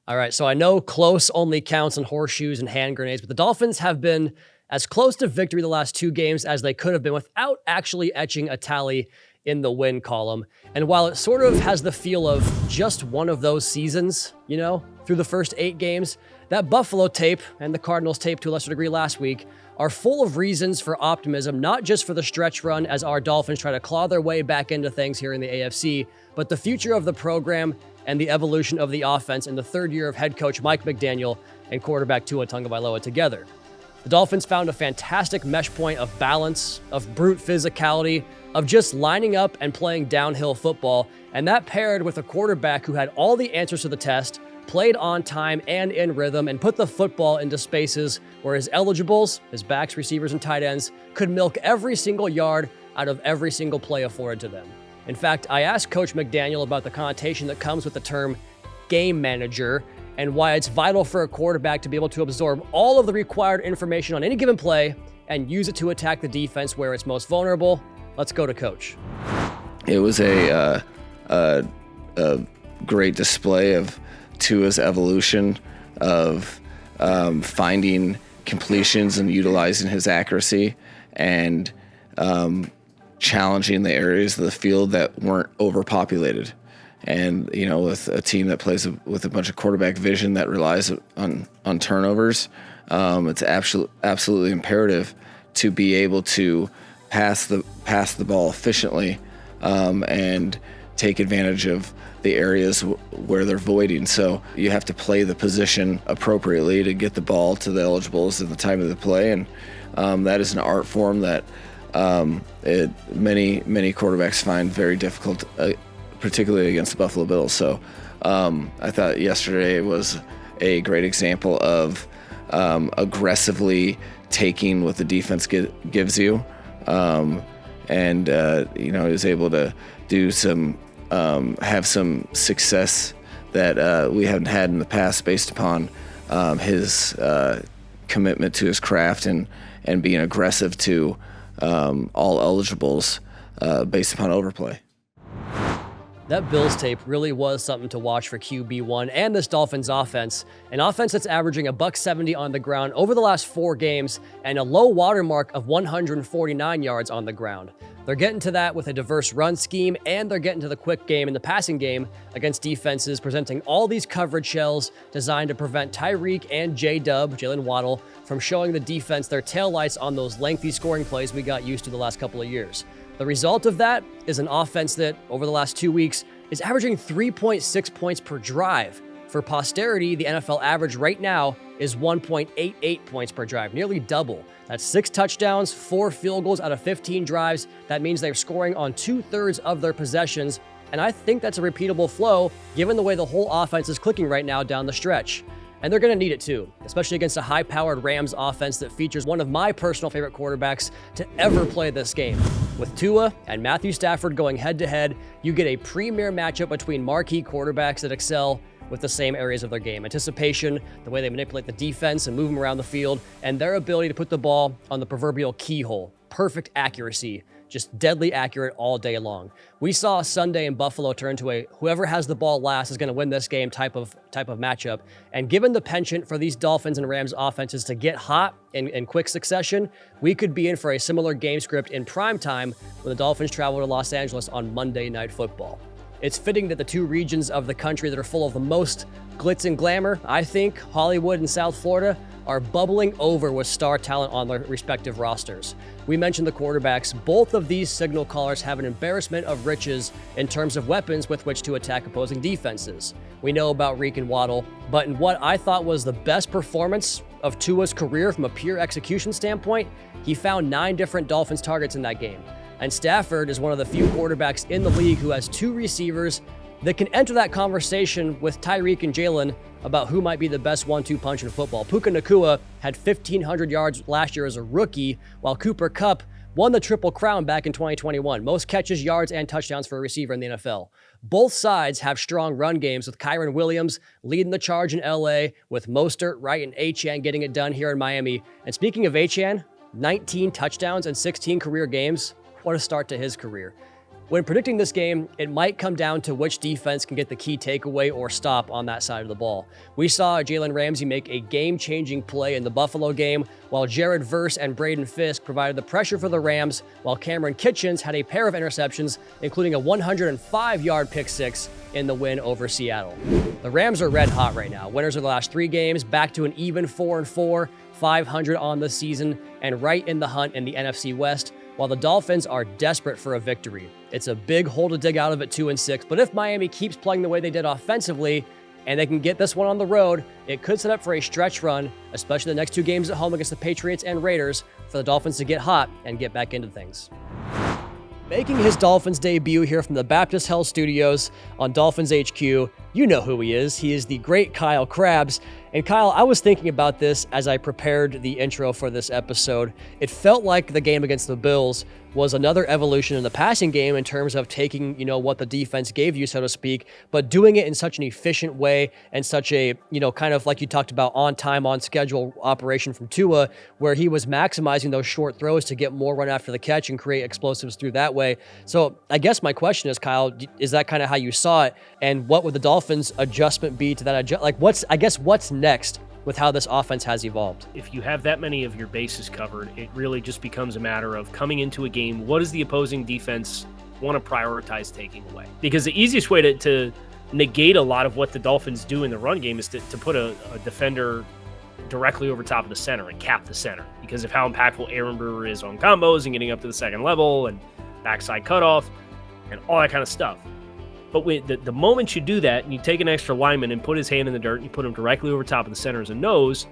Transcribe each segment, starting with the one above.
All right, so I know close only counts on horseshoes and hand grenades, but the Dolphins have been as close to victory the last two games as they could have been without actually etching a tally in the win column. And while it sort of has the feel of just one of those seasons, through the first 8 games, that Buffalo tape and the Cardinals tape to a lesser degree last week are full of reasons for optimism, not just for the stretch run as our Dolphins try to claw their way back into things here in the AFC, but the future of the program and the evolution of the offense in the third year of head coach Mike McDaniel and quarterback Tua Tagovailoa together. The Dolphins found a fantastic mesh point of balance, of brute physicality, of just lining up and playing downhill football, and that paired with a quarterback who had all the answers to the test, played on time and in rhythm, and put the football into spaces where his eligibles, his backs, receivers, and tight ends could milk every single yard out of every single play afforded to them. In fact, I asked Coach McDaniel about the connotation that comes with the term game manager and why it's vital for a quarterback to be able to absorb all of the required information on any given play and use it to attack the defense where it's most vulnerable. Let's go to Coach. It was a great display of Tua's evolution of finding completions and utilizing his accuracy and challenging the areas of the field that weren't overpopulated. And, with a team that plays with a bunch of quarterback vision that relies on turnovers, it's absolutely imperative to be able to pass the ball efficiently and take advantage of the areas where they're voiding. So you have to play the position appropriately to get the ball to the eligibles at the time of the play. And that is an art form that many quarterbacks find very difficult, particularly against the Buffalo Bills. So I thought yesterday was a great example of aggressively taking what the defense gives you. And he was able to do have some success that we haven't had in the past based upon his commitment to his craft and being aggressive to all eligibles based upon overplay. That Bills tape really was something to watch for QB1 and this Dolphins offense. An offense that's averaging $170 on the ground over the last 4 games and a low watermark of 149 yards on the ground. They're getting to that with a diverse run scheme, and they're getting to the quick game and the passing game against defenses presenting all these coverage shells designed to prevent Tyreek and J-Dub, Jalen Waddle, from showing the defense their taillights on those lengthy scoring plays we got used to the last couple of years. The result of that is an offense that, over the last 2 weeks, is averaging 3.6 points per drive. For posterity, the NFL average right now is 1.88 points per drive, nearly double. That's 6 touchdowns, 4 field goals out of 15 drives. That means they're scoring on 2/3 of their possessions, and I think that's a repeatable flow given the way the whole offense is clicking right now down the stretch. And they're going to need it too, especially against a high-powered Rams offense that features one of my personal favorite quarterbacks to ever play this game. With Tua and Matthew Stafford going head-to-head, you get a premier matchup between marquee quarterbacks that excel with the same areas of their game: anticipation, the way they manipulate the defense and move them around the field, and their ability to put the ball on the proverbial keyhole. Perfect accuracy, just deadly accurate all day long. We saw Sunday in Buffalo turn to a whoever has the ball last is going to win this game type of matchup. And given the penchant for these Dolphins and Rams offenses to get hot in quick succession, we could be in for a similar game script in prime time when the Dolphins travel to Los Angeles on Monday Night Football. It's fitting that the two regions of the country that are full of the most glitz and glamour, I think, Hollywood and South Florida, are bubbling over with star talent on their respective rosters. We mentioned the quarterbacks. Both of these signal callers have an embarrassment of riches in terms of weapons with which to attack opposing defenses. We know about Reek and Waddle, but in what I thought was the best performance of Tua's career from a pure execution standpoint, he found 9 different Dolphins targets in that game. And Stafford is one of the few quarterbacks in the league who has 2 receivers that can enter that conversation with Tyreek and Jalen about who might be the best 1-2 punch in football. Puka Nacua had 1,500 yards last year as a rookie, while Cooper Kupp won the Triple Crown back in 2021. Most catches, yards, and touchdowns for a receiver in the NFL. Both sides have strong run games, with Kyren Williams leading the charge in LA, with Mostert, Wright, and Achane getting it done here in Miami. And speaking of Achane, 19 touchdowns and 16 career games. What a start to his career. When predicting this game, it might come down to which defense can get the key takeaway or stop on that side of the ball. We saw Jalen Ramsey make a game-changing play in the Buffalo game, while Jared Verse and Braden Fisk provided the pressure for the Rams, while Cameron Kitchens had a pair of interceptions, including a 105-yard pick six in the win over Seattle. The Rams are red hot right now. Winners of the last 3 games, back to an even 4-4, 500 on the season, and right in the hunt in the NFC West, while the Dolphins are desperate for a victory. It's a big hole to dig out of at 2-6, but if Miami keeps playing the way they did offensively, and they can get this one on the road, it could set up for a stretch run, especially the next 2 games at home against the Patriots and Raiders, for the Dolphins to get hot and get back into things. Making his Dolphins debut here from the Baptist Health Studios on Dolphins HQ, you know who he is. He is the great Kyle Krabs. And Kyle, I was thinking about this as I prepared the intro for this episode. It felt like the game against the Bills was another evolution in the passing game in terms of taking, what the defense gave you, so to speak, but doing it in such an efficient way and such a, kind of like you talked about, on time, on schedule operation from Tua, where he was maximizing those short throws to get more run after the catch and create explosives through that way. So I guess my question is, Kyle, is that kind of how you saw it? And what would the Dolphins' adjustment be to that? What's next with how this offense has evolved? If you have that many of your bases covered, it really just becomes a matter of coming into a game, what does the opposing defense want to prioritize taking away? Because the easiest way to negate a lot of what the Dolphins do in the run game is to put a defender directly over top of the center and cap the center, because of how impactful Aaron Brewer is on combos and getting up to the second level and backside cutoff and all that kind of stuff. But the moment you do that and you take an extra lineman and put his hand in the dirt and you put him directly over top of the center as a nose,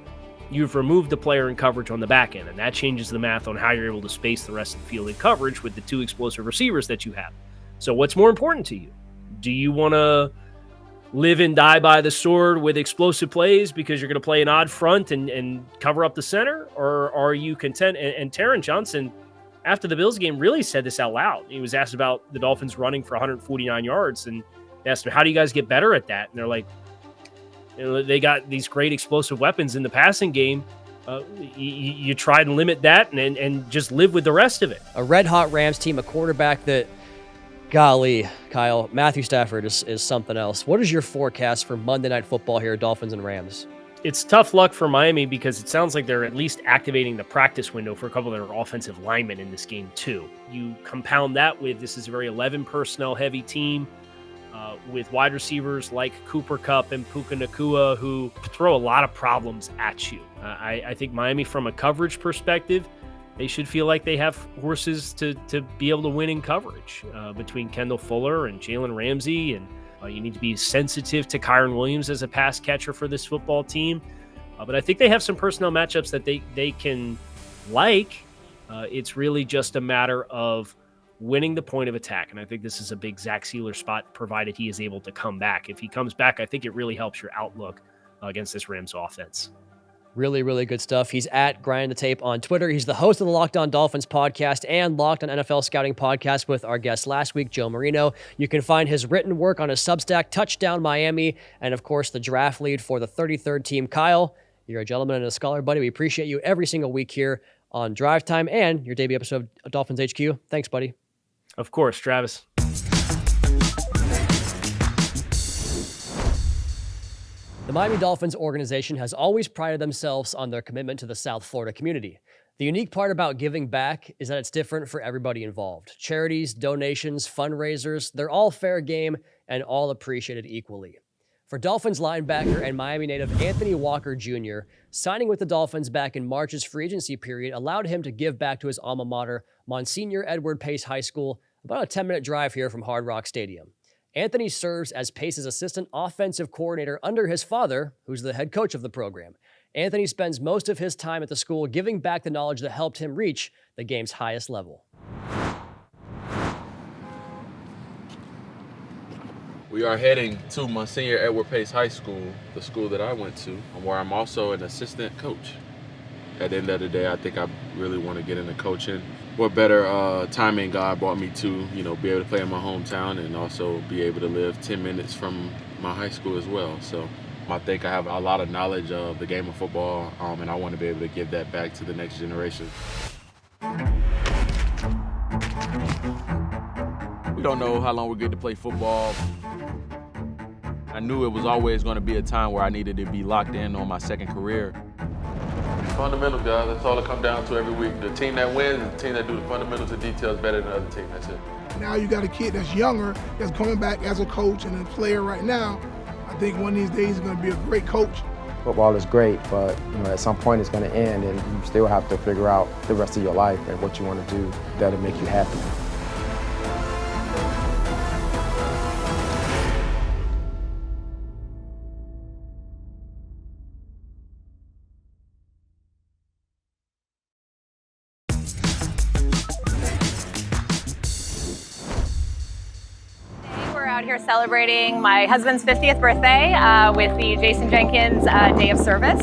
you've removed the player in coverage on the back end. And that changes the math on how you're able to space the rest of the field in coverage with the 2 explosive receivers that you have. So what's more important to you? Do you want to live and die by the sword with explosive plays because you're going to play an odd front and cover up the center? Or are you content? And Taron Johnson, after the Bills game, really said this out loud. He was asked about the Dolphins running for 149 yards, and they asked him, how do you guys get better at that? And they're like, they got these great explosive weapons in the passing game. You try and limit that and just live with the rest of it. A red-hot Rams team, a quarterback that, golly, Kyle, Matthew Stafford is something else. What is your forecast for Monday Night Football here, Dolphins and Rams? It's tough luck for Miami because it sounds like they're at least activating the practice window for a couple of their offensive linemen in this game too. You compound that with, this is a very 11 personnel heavy team with wide receivers like Cooper Kupp and Puka Nacua, who throw a lot of problems at you. I think Miami, from a coverage perspective, they should feel like they have horses to be able to win in coverage between Kendall Fuller and Jalen Ramsey, and you need to be sensitive to Kyron Williams as a pass catcher for this football team. But I think they have some personnel matchups that they can like. It's really just a matter of winning the point of attack. And I think this is a big Zach Sealer spot, provided he is able to come back. If he comes back, I think it really helps your outlook against this Rams offense. Really, really good stuff. He's at Grind the Tape on Twitter. He's the host of the Locked On Dolphins podcast and Locked On NFL Scouting podcast with our guest last week, Joe Marino. You can find his written work on his Substack, Touchdown Miami, and of course, the draft lead for the 33rd team. Kyle, you're a gentleman and a scholar, buddy. We appreciate you every single week here on Drive Time and your debut episode of Dolphins HQ. Thanks, buddy. Of course, Travis. The Miami Dolphins organization has always prided themselves on their commitment to the South Florida community. The unique part about giving back is that it's different for everybody involved. Charities, donations, fundraisers, they're all fair game and all appreciated equally. For Dolphins linebacker and Miami native Anthony Walker Jr., signing with the Dolphins back in March's free agency period allowed him to give back to his alma mater, Monsignor Edward Pace High School, about a 10-minute drive here from Hard Rock Stadium. Anthony serves as Pace's assistant offensive coordinator under his father, who's the head coach of the program. Anthony spends most of his time at the school giving back the knowledge that helped him reach the game's highest level. We are heading to Monsignor Edward Pace High School, the school that I went to, where I'm also an assistant coach. At the end of the day, I think I really want to get into coaching. What better timing God brought me to, be able to play in my hometown and also be able to live 10 minutes from my high school as well. So I think I have a lot of knowledge of the game of football, and I want to be able to give that back to the next generation. We don't know how long we're going to play football. I knew it was always going to be a time where I needed to be locked in on my second career. Fundamentals, guys. That's all it comes down to every week. The team that wins is the team that do the fundamentals and details better than the other team. That's it. Now you got a kid that's younger, that's coming back as a coach and a player right now. I think one of these days he's going to be a great coach. Football is great, but at some point it's going to end, and you still have to figure out the rest of your life and what you want to do that'll make you happy. Out here celebrating my husband's 50th birthday with the Jason Jenkins Day of Service.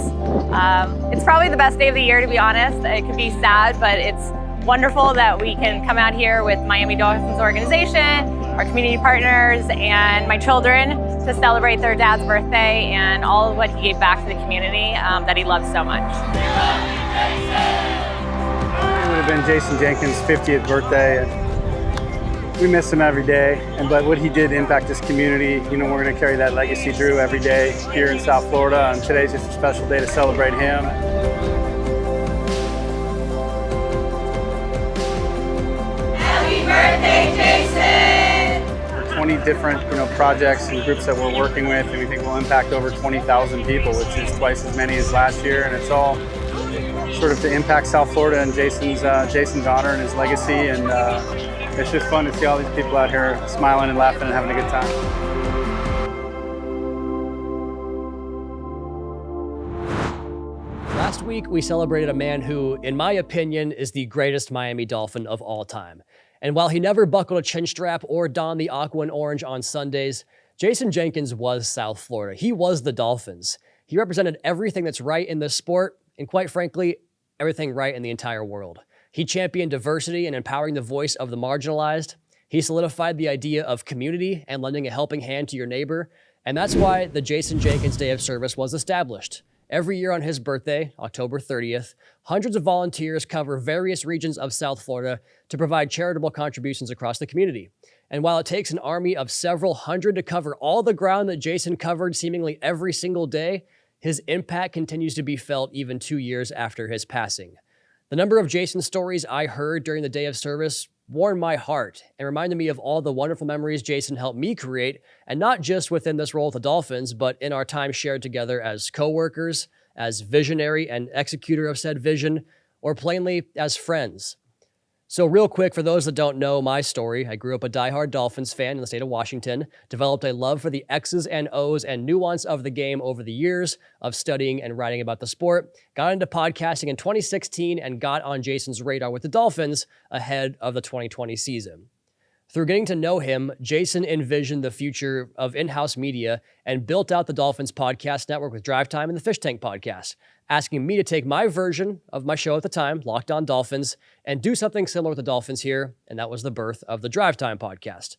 It's probably the best day of the year, to be honest. It could be sad, but it's wonderful that we can come out here with Miami Dolphins organization, our community partners, and my children to celebrate their dad's birthday and all of what he gave back to the community that he loves so much. It would have been Jason Jenkins' 50th birthday. We miss him every day, but what he did impact this community, we're going to carry that legacy through every day here in South Florida, and today's just a special day to celebrate him. Happy birthday, Jason! There are 20 different projects and groups that we're working with, and we think we'll impact over 20,000 people, which is twice as many as last year, and it's all sort of to impact South Florida and Jason's honor and his legacy, and it's just fun to see all these people out here smiling and laughing and having a good time. Last week, we celebrated a man who, in my opinion, is the greatest Miami Dolphin of all time. And while he never buckled a chin strap or donned the aqua and orange on Sundays, Jason Jenkins was South Florida. He was the Dolphins. He represented everything that's right in this sport, and quite frankly, everything right in the entire world. He championed diversity and empowering the voice of the marginalized. He solidified the idea of community and lending a helping hand to your neighbor. And that's why the Jason Jenkins Day of Service was established. Every year on his birthday, October 30th, hundreds of volunteers cover various regions of South Florida to provide charitable contributions across the community. And while it takes an army of several hundred to cover all the ground that Jason covered seemingly every single day, his impact continues to be felt even 2 years after his passing. The number of Jason stories I heard during the day of service warmed my heart and reminded me of all the wonderful memories Jason helped me create, and not just within this role with the Dolphins, but in our time shared together as coworkers, as visionary and executor of said vision, or plainly as friends. So real quick, for those that don't know my story, I grew up a diehard Dolphins fan in the state of Washington, developed a love for the X's and O's and nuance of the game over the years of studying and writing about the sport, got into podcasting in 2016, and got on Jason's radar with the Dolphins ahead of the 2020 season. Through getting to know him, Jason envisioned the future of in-house media and built out the Dolphins podcast network with Drive Time and the Fish Tank podcast, asking me to take my version of my show at the time, Locked On Dolphins, and do something similar with the Dolphins here, and that was the birth of the Drive Time podcast.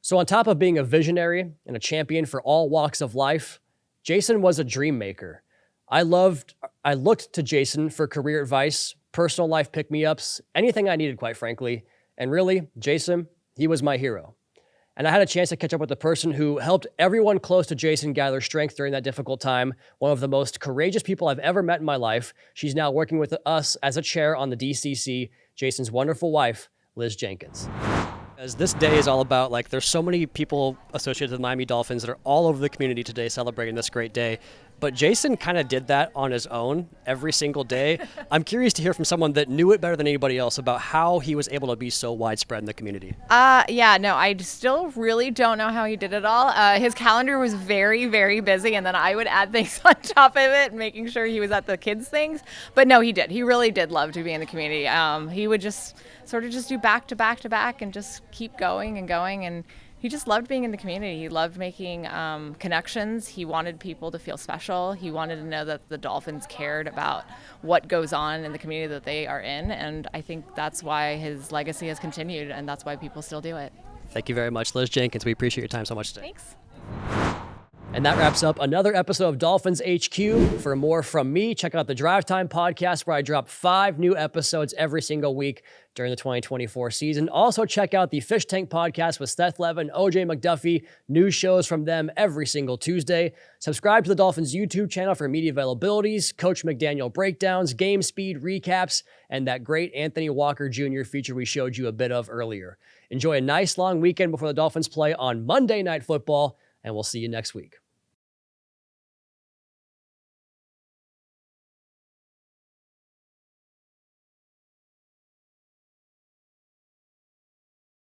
So on top of being a visionary and a champion for all walks of life, Jason was a dream maker. I looked to Jason for career advice, personal life pick-me-ups, anything I needed, quite frankly, and really, Jason, he was my hero. And I had a chance to catch up with the person who helped everyone close to Jason gather strength during that difficult time, one of the most courageous people I've ever met in my life. She's now working with us as a chair on the DCC, Jason's wonderful wife, Liz Jenkins. As this day is all about, there's so many people associated with the Miami Dolphins that are all over the community today celebrating this great day. But Jason kind of did that on his own every single day. I'm curious to hear from someone that knew it better than anybody else about how he was able to be so widespread in the community. I still really don't know how he did it all. His calendar was very, very busy, and then I would add things on top of it, making sure he was at the kids' things. But no, he did. He really did love to be in the community. He would just sort of just do back to back to back and just keep going and going. And he just loved being in the community. He loved making connections. He wanted people to feel special. He wanted to know that the Dolphins cared about what goes on in the community that they are in. And I think that's why his legacy has continued, and that's why people still do it. Thank you very much, Liz Jenkins. We appreciate your time so much today. Thanks. And that wraps up another episode of Dolphins HQ. For more from me, check out the Drive Time podcast, where I drop 5 new episodes every single week during the 2024 season. Also, check out the Fish Tank podcast with Seth Levin, OJ McDuffie. New shows from them every single Tuesday. Subscribe to the Dolphins YouTube channel for media availabilities, Coach McDaniel breakdowns, game speed recaps, and that great Anthony Walker Jr. feature we showed you a bit of earlier. Enjoy a nice long weekend before the Dolphins play on Monday Night Football, and we'll see you next week.